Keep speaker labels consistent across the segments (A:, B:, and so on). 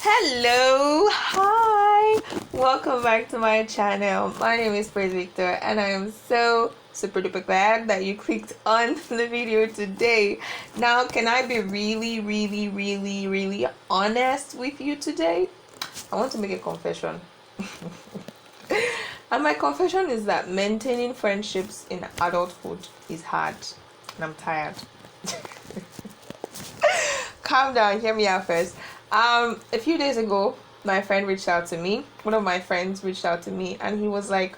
A: Hello, hi, welcome back to my channel. My name is Praise Victor, and I am so super duper glad that you clicked on the video today. Now, can I be really honest with you today? I want to make a confession. And my confession is that maintaining friendships in adulthood is hard, and I'm tired. Calm down, hear me out first. A few days ago, my friend reached out to me. One of my friends reached out to me, and he was like,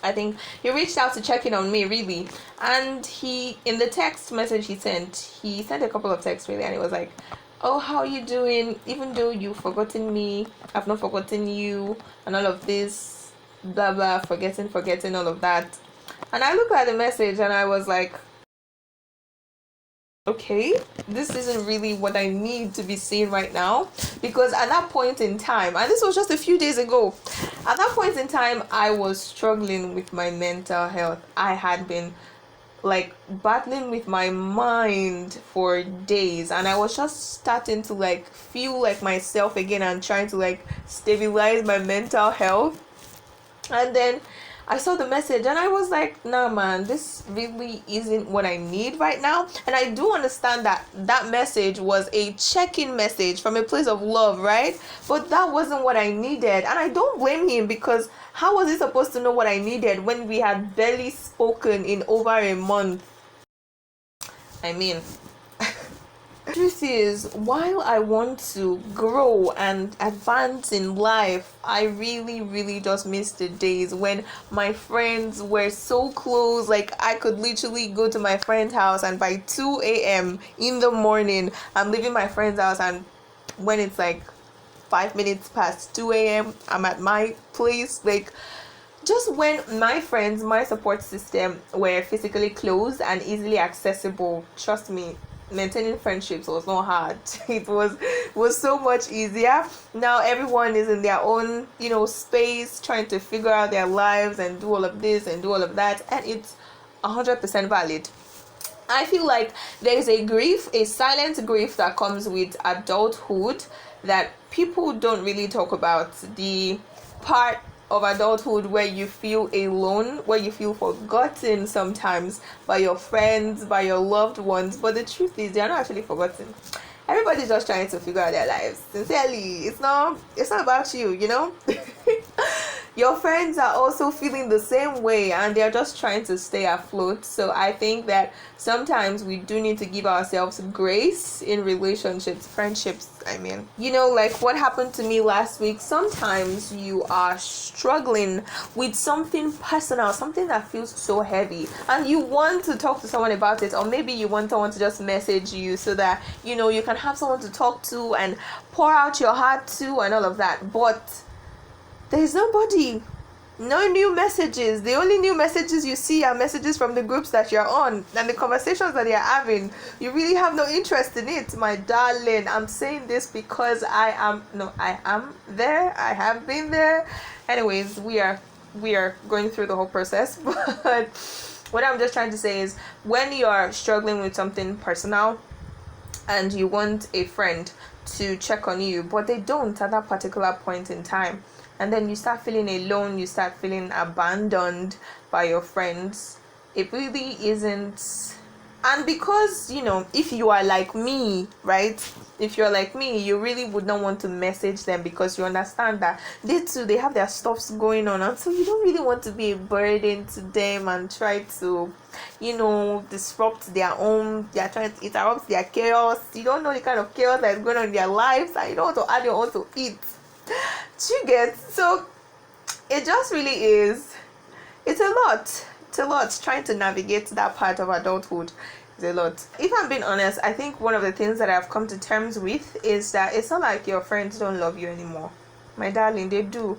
A: I think he reached out to check in on me, really. And in the text message he sent a couple of texts, really, and it was like, oh, how are you doing? Even though you've forgotten me, I've not forgotten you, and all of this, blah blah, forgetting all of that. And I looked at the message and I was like, okay, this isn't really what I need to be seeing right now, because at that point in time, and this was just a few days ago, at that point in time I was struggling with my mental health. I had been like battling with my mind for days, and I was just starting to like feel like myself again and trying to like stabilize my mental health. And then I saw the message and I was like, nah man, this really isn't what I need right now. And I do understand that that message was a check-in message from a place of love, right? But that wasn't what I needed. And I don't blame him, because how was he supposed to know what I needed when we had barely spoken in over a month? I mean, truth is, while I want to grow and advance in life, I really just miss the days when my friends were so close. Like, I could literally go to my friend's house, and by 2 a.m. in the morning, I'm leaving my friend's house, and when it's like 5 minutes past 2 a.m., I'm at my place. Like, just when my friends, my support system were physically close and easily accessible, trust me, maintaining friendships was not hard. It was so much easier. Now everyone is in their own, space, trying to figure out their lives and do all of this and do all of that, and it's 100% valid. I feel like there is a silent grief that comes with adulthood that people don't really talk about. The part of adulthood where you feel alone, where you feel forgotten sometimes by your friends, by your loved ones. But the truth is, they are not actually forgotten. Everybody's just trying to figure out their lives. Sincerely, it's not about you. Your friends are also feeling the same way, and they're just trying to stay afloat. So I think that sometimes we do need to give ourselves grace in relationships, friendships. I mean, like what happened to me last week. Sometimes you are struggling with something personal, something that feels so heavy, and you want to talk to someone about it, or maybe you want someone to just message you so that you can have someone to talk to and pour out your heart to and all of that. But there's nobody. No new messages. The only new messages you see are messages from the groups that you're on, and the conversations that you're having. You really have no interest in it, my darling. I'm saying this because I am there. I have been there. Anyways, we are going through the whole process. But what I'm just trying to say is, when you're struggling with something personal and you want a friend to check on you, but they don't at that particular point in time, and then you start feeling alone, you start feeling abandoned by your friends, it really isn't. And because if you are like me, right, if you're like me, you really would not want to message them, because you understand that they have their stuffs going on, and so you don't really want to be a burden to them and try to disrupt their own. They're trying to interrupt their chaos. You don't know the kind of chaos that is going on in their lives, and you don't want to add your own to it. Do you get? So it just really is, it's a lot trying to navigate that part of adulthood. Is a lot. If I'm being honest, I think one of the things that I've come to terms with is that it's not like your friends don't love you anymore, my darling. They do.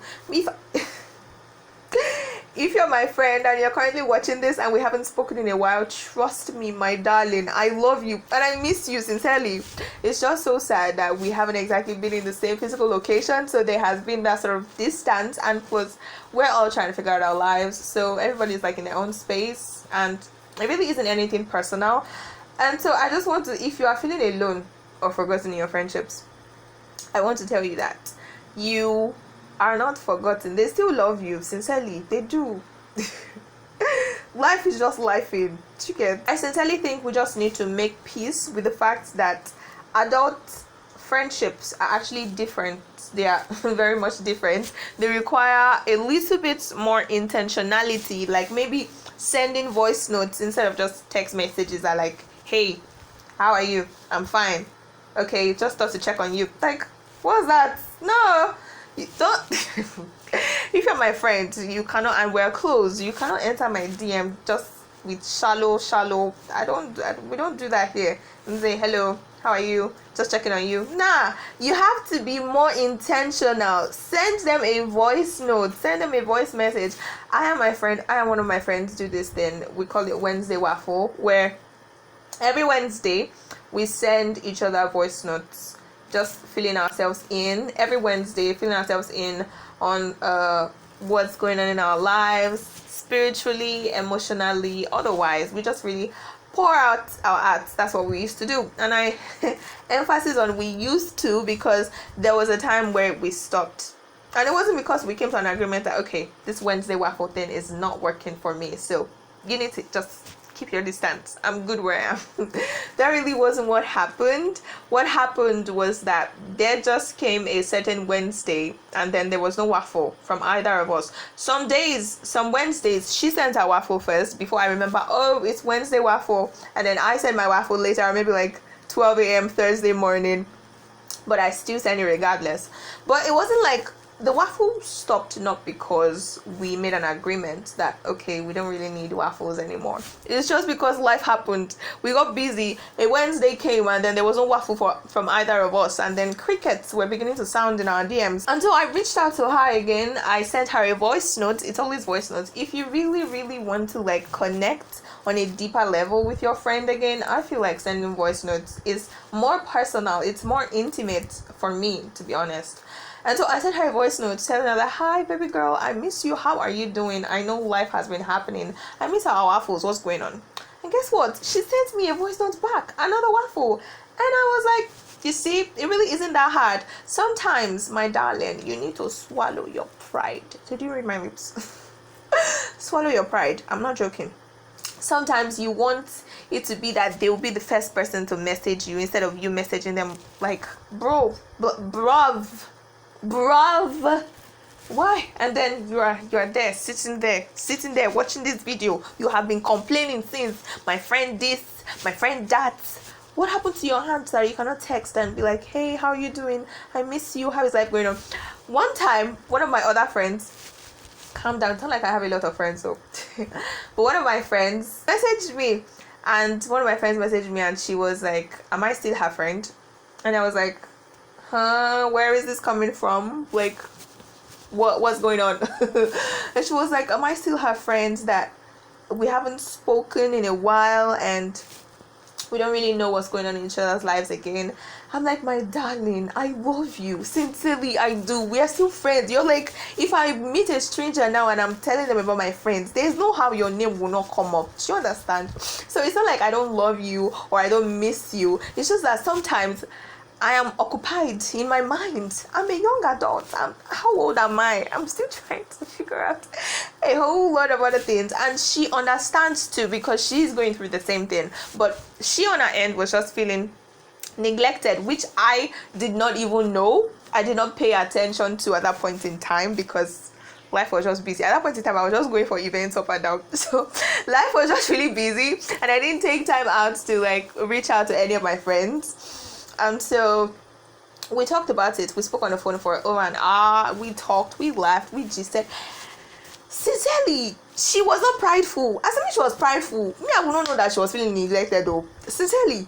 A: If you're my friend and you're currently watching this and we haven't spoken in a while, trust me, my darling, I love you and I miss you sincerely. It's just so sad that we haven't exactly been in the same physical location, so there has been that sort of distance, and plus we're all trying to figure out our lives, so everybody's like in their own space, and it really isn't anything personal. And so I just want to, if you are feeling alone or forgotten in your friendships, I want to tell you that you are not forgotten. They still love you sincerely. They do. Life is just life in chicken. I sincerely think we just need to make peace with the fact that adult friendships are actually different. They are very much different. They require a little bit more intentionality, like maybe sending voice notes instead of just text messages that like, hey, how are you? I'm fine. Okay, just thought to check on you. Like, what's that? No, you don't. If you're my friend, you cannot, and we're close, you cannot enter my DM just with shallow. We don't do that here. And say, hello, how are you? Just checking on you. Nah, you have to be more intentional. Send them a voice note, send them a voice message. I am one of my friends do this thing. We call it Wednesday Waffle, where every Wednesday we send each other voice notes, just filling ourselves in every Wednesday, filling ourselves in on what's going on in our lives, spiritually, emotionally, otherwise. We just really pour out our arts. That's what we used to do. And I emphasis on we used to, because there was a time where we stopped. And it wasn't because we came to an agreement that, okay, this Wednesday waffle thing is not working for me, so you need to just keep your distance. I'm good where I am. That really wasn't what happened. What happened was that there just came a certain Wednesday and then there was no waffle from either of us. Some Wednesdays, she sent her waffle first before I remember, oh, it's Wednesday waffle. And then I sent my waffle later, or maybe like 12 a.m. Thursday morning. But I still sent it regardless. But it wasn't like the waffle stopped, not because we made an agreement that, okay, we don't really need waffles anymore. It's just because life happened. We got busy. A Wednesday came and then there was no waffle from either of us. And then crickets were beginning to sound in our DMs. And so I reached out to her again. I sent her a voice note. It's always voice notes. If you really, really want to like connect on a deeper level with your friend again, I feel like sending voice notes is more personal. It's more intimate for me, to be honest. And so I sent her a voice note telling her that, hi, baby girl, I miss you. How are you doing? I know life has been happening. I miss our waffles. What's going on? And guess what? She sent me a voice note back. Another waffle. And I was like, you see, it really isn't that hard. Sometimes, my darling, you need to swallow your pride. Did you read my lips? Swallow your pride. I'm not joking. Sometimes you want it to be that they will be the first person to message you instead of you messaging them like, bruv, why? And then you are there sitting there watching this video. You have been complaining since, my friend this, my friend that. What happened to your hands that you cannot text and be like, hey, how are you doing? I miss you. How is life going on? One time, one of my other friends, calm down, it's not like I have a lot of friends, so but one of my friends messaged me, and she was like, am I still her friend? And I was like, where is this coming from? Like, what's going on? And she was like, am I still her friend that we haven't spoken in a while and we don't really know what's going on in each other's lives again? I'm like, my darling, I love you. Sincerely, I do. We are still friends. You're like, if I meet a stranger now and I'm telling them about my friends, there's no how your name will not come up. Do you understand? So it's not like I don't love you or I don't miss you. It's just that sometimes I am occupied in my mind. I'm a young adult. How old am I? I'm still trying to figure out a whole lot of other things. And she understands too, because she's going through the same thing. But she on her end was just feeling neglected, which I did not even know. I did not pay attention to at that point in time because life was just busy. At that point in time, I was just going for events up and down. So life was just really busy and I didn't take time out to like reach out to any of my friends. So we talked about it. We spoke on the phone for over an hour. We talked, we laughed, we gisted. Sincerely, she was not prideful. As if she was prideful, me, I would not know that she was feeling neglected though. Sincerely.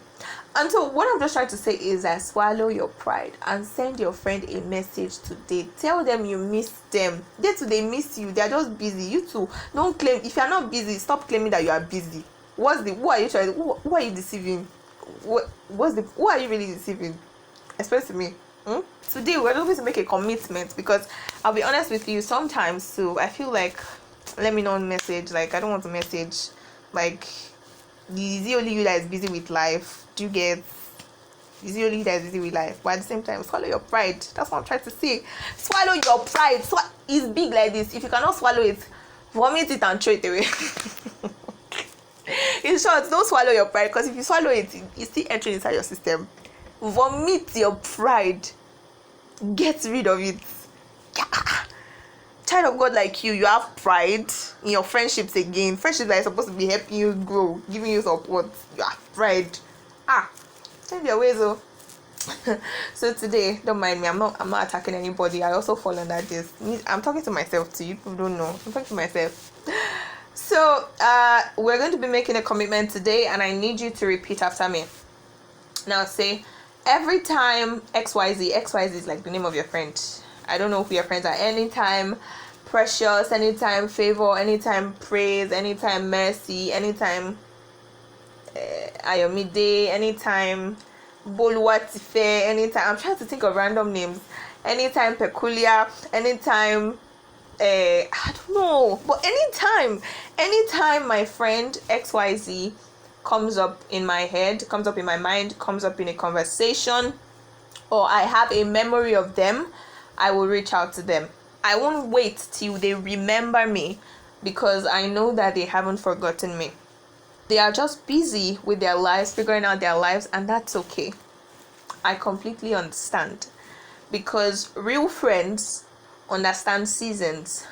A: And so what I'm just trying to say is that swallow your pride and send your friend a message today. Tell them you miss them. They miss you. They are just busy. You too. Don't claim. If you are not busy, stop claiming that you are busy. Who are you trying? Who are you deceiving? Who are you really deceiving? Express to me. Today we're going to make a commitment, because I'll be honest with you, sometimes too I feel like, let me not message, like I don't want to message, like, is it only you that is busy with life? Do you get? Is it only you that is busy with life? But at the same time, swallow your pride. That's what I'm trying to say. Swallow your pride. It's big like this. If you cannot swallow it, vomit it and throw it away. In short, don't swallow your pride, because if you swallow it, it's still entering inside your system. Vomit your pride. Get rid of it. Child of God like you have pride in your friendships again. Friendships that are supposed to be helping you grow, giving you support. You have pride. Change your ways, oh. So today, don't mind me. I'm not attacking anybody. I also fall under this. I'm talking to myself too. You people don't know. I'm talking to myself. So we're going to be making a commitment today, and I need you to repeat after me. Now say, every time XYZ is like the name of your friend. I don't know who your friends are. Anytime precious, anytime favor, anytime praise, anytime mercy, anytime Ayomide, anytime Boluwatife, anytime. I'm trying to think of random names. Anytime peculiar, anytime I don't know, but anytime my friend XYZ comes up in my head, comes up in my mind, comes up in a conversation, or I have a memory of them, I will reach out to them. I won't wait till they remember me, because I know that they haven't forgotten me. They are just busy with their lives, figuring out their lives, and that's okay. I completely understand, because real friends understand seasons,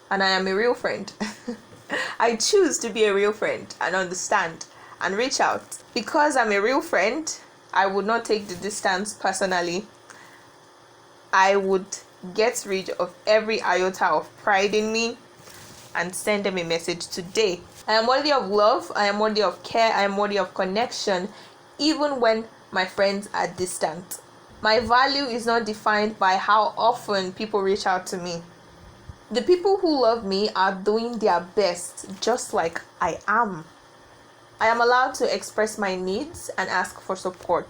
A: and I am a real friend. I choose to be a real friend and understand and reach out. Because I'm a real friend, I would not take the distance personally. I would get rid of every iota of pride in me and send them a message today. I am worthy of love, I am worthy of care, I am worthy of connection, even when my friends are distant. My value is not defined by how often people reach out to me. The people who love me are doing their best, just like I am. I am allowed to express my needs and ask for support.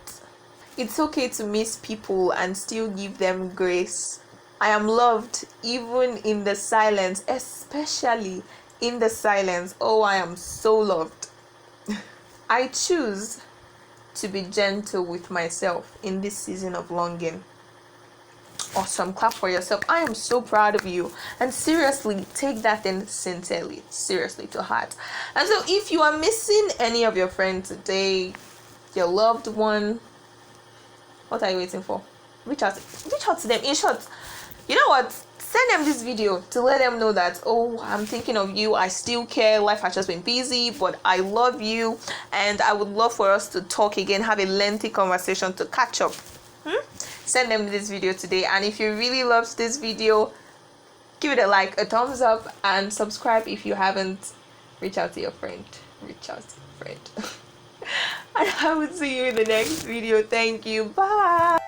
A: It's okay to miss people and still give them grace. I am loved even in the silence, especially in the silence. Oh, I am so loved. I choose to be gentle with myself in this season of longing. Awesome. Clap for yourself. I am so proud of you. And seriously, take that thing sincerely, seriously to heart. And so if you are missing any of your friends today, your loved one, what are you waiting for? Reach out to them. In short, you know what? Send them this video to let them know that, oh, I'm thinking of you. I still care. Life has just been busy, but I love you. And I would love for us to talk again, have a lengthy conversation to catch up. Send them this video today. And if you really loved this video, give it a like, a thumbs up, and subscribe if you haven't. Reach out to your friend. Reach out to your friend. And I will see you in the next video. Thank you. Bye.